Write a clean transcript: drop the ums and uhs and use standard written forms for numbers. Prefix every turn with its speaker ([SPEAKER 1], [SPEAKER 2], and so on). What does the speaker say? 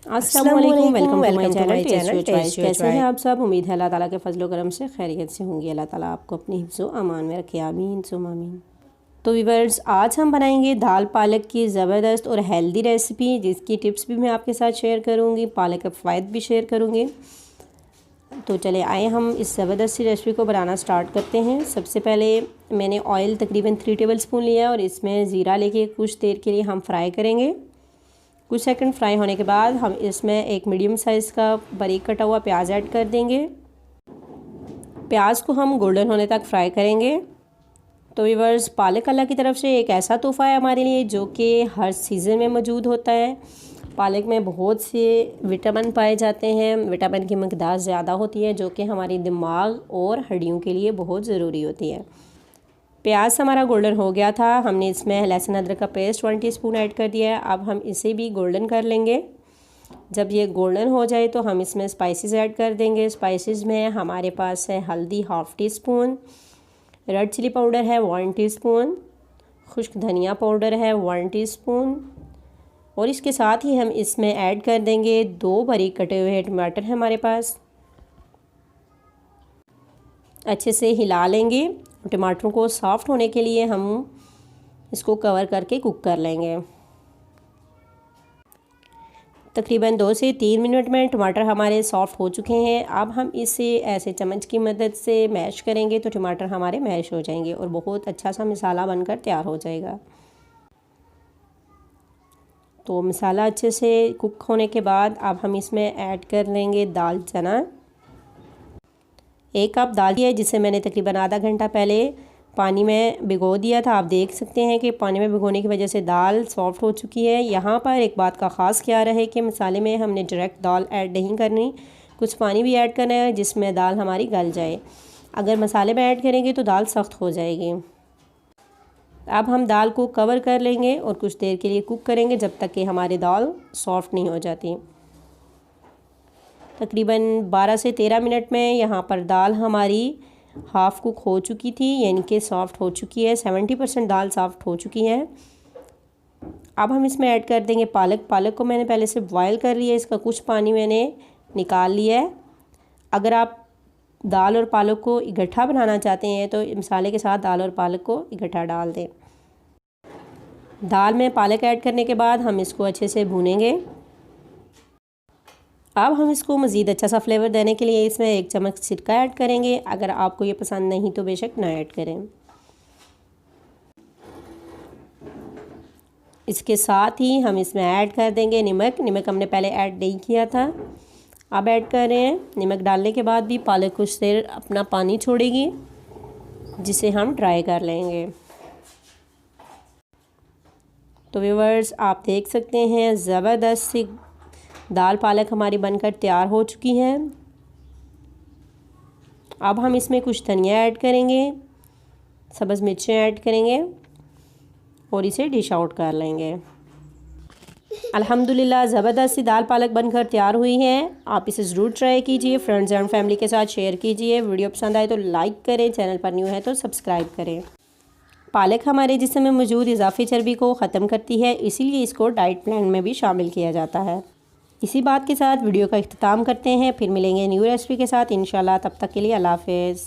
[SPEAKER 1] अस्सलामुअलैकुम, welcome to my channel taste your choice. कैसे हैं आप सब? उम्मीद है अल्लाह ताला के फजल करम से खैरियत से होंगे। अल्लाह ताला आपको अपनी हिफ्ज़ो अमान में रखे, आमीन सुम्मा आमीन। तो व्यूअर्स, आज हम बनाएंगे दाल पालक की ज़बरदस्त और हेल्दी रेसिपी, जिसकी टिप्स भी मैं आपके साथ शेयर करूँगी, पालक के फ़ायदे भी शेयर करूँगी। तो चले आए हम इस ज़बरदस्त सी रेसिपी को बनाना स्टार्ट करते हैं। सबसे पहले मैंने ऑयल तकरीबन 3 टेबल स्पून लिया और इसमें ज़ीरा लेके कुछ देर के लिए हम फ्राई करेंगे। कुछ सेकंड फ्राई होने के बाद हम इसमें एक मीडियम साइज़ का बारीक कटा हुआ प्याज ऐड कर देंगे। प्याज को हम गोल्डन होने तक फ्राई करेंगे। तो व्यूअर्स, पालक अल्लाह की तरफ से एक ऐसा तोहफ़ा है हमारे लिए जो कि हर सीज़न में मौजूद होता है। पालक में बहुत से विटामिन पाए जाते हैं, विटामिन की मकदार ज़्यादा होती है जो कि हमारी दिमाग और हड्डियों के लिए बहुत ज़रूरी होती है। प्याज हमारा गोल्डन हो गया था, हमने इसमें लहसुन अदरक का पेस्ट 1 टीस्पून ऐड कर दिया है। अब हम इसे भी गोल्डन कर लेंगे। जब ये गोल्डन हो जाए तो हम इसमें स्पाइसेस ऐड कर देंगे। स्पाइसेस में हमारे पास है हल्दी 1/2 टीस्पून, रेड चिली पाउडर है 1 टीस्पून, खुश्क धनिया पाउडर है 1 टीस्पून और इसके साथ ही हम इसमें ऐड कर देंगे 2 बारीक कटे हुए टमाटर है हमारे पास। अच्छे से हिला लेंगे। टमाटरों को सॉफ्ट होने के लिए हम इसको कवर करके कुक कर लेंगे। तकरीबन 2 से 3 मिनट में टमाटर हमारे सॉफ्ट हो चुके हैं। अब हम इसे ऐसे चम्मच की मदद से मैश करेंगे तो टमाटर हमारे मैश हो जाएंगे और बहुत अच्छा सा मसाला बनकर तैयार हो जाएगा। तो मसाला अच्छे से कुक होने के बाद अब हम इसमें ऐड कर लेंगे दाल चना। 1 कप दाल है जिसे मैंने तकरीबन आधा घंटा पहले पानी में भिगो दिया था। आप देख सकते हैं कि पानी में भिगोने की वजह से दाल सॉफ्ट हो चुकी है। यहाँ पर एक बात का ख़ास ख्याल रहे कि मसाले में हमने डायरेक्ट दाल ऐड नहीं करनी, कुछ पानी भी ऐड करना है जिसमें दाल हमारी गल जाए। अगर मसाले में ऐड करेंगे तो दाल सख्त हो जाएगी। अब हम दाल को कवर कर लेंगे और कुछ देर के लिए कुक करेंगे जब तक कि हमारी दाल सॉफ्ट नहीं हो जाती। तकरीबन 12 से 13 मिनट में यहाँ पर दाल हमारी हाफ़ कुक हो चुकी थी, यानी कि सॉफ्ट हो चुकी है। 70% दाल सॉफ्ट हो चुकी है। अब हम इसमें ऐड कर देंगे पालक। पालक को मैंने पहले से बॉयल कर लिया है, इसका कुछ पानी मैंने निकाल लिया है। अगर आप दाल और पालक को इकट्ठा बनाना चाहते हैं तो मसाले के साथ दाल और पालक को इकट्ठा डाल दें। दाल में पालक ऐड करने के बाद हम इसको अच्छे से भूनेंगे। अब हम इसको मज़ीद अच्छा सा फ्लेवर देने के लिए इसमें 1 चम्मच सिरका ऐड करेंगे। अगर आपको ये पसंद नहीं तो बेशक ना ऐड करें। इसके साथ ही हम इसमें ऐड कर देंगे नमक। नमक हमने पहले ऐड नहीं किया था, अब ऐड कर रहे हैं। नमक डालने के बाद भी पालक कुछ देर अपना पानी छोड़ेगी जिसे हम ड्राई कर लेंगे। तो व्यूअर्स, आप देख सकते हैं ज़बरदस्त सी दाल पालक हमारी बनकर तैयार हो चुकी है। अब हम इसमें कुछ धनिया ऐड करेंगे, सब्ज़ मिर्चें ऐड करेंगे और इसे डिश आउट कर लेंगे। अल्हम्दुलिल्लाह, ज़बरदस्त सी दाल पालक बनकर तैयार हुई है। आप इसे ज़रूर ट्राई कीजिए, फ्रेंड्स एंड फैमिली के साथ शेयर कीजिए। वीडियो पसंद आए तो लाइक करें, चैनल पर न्यू है तो सब्सक्राइब करें। पालक हमारे जिस्म में मौजूद इजाफी चर्बी को ख़त्म करती है, इसीलिए इसको डाइट प्लान में भी शामिल किया जाता है। इसी बात के साथ वीडियो का इख्तिताम करते हैं। फिर मिलेंगे न्यू रेसिपी के साथ इंशाल्लाह। तब तक के लिए अल्लाह हाफ़िज़।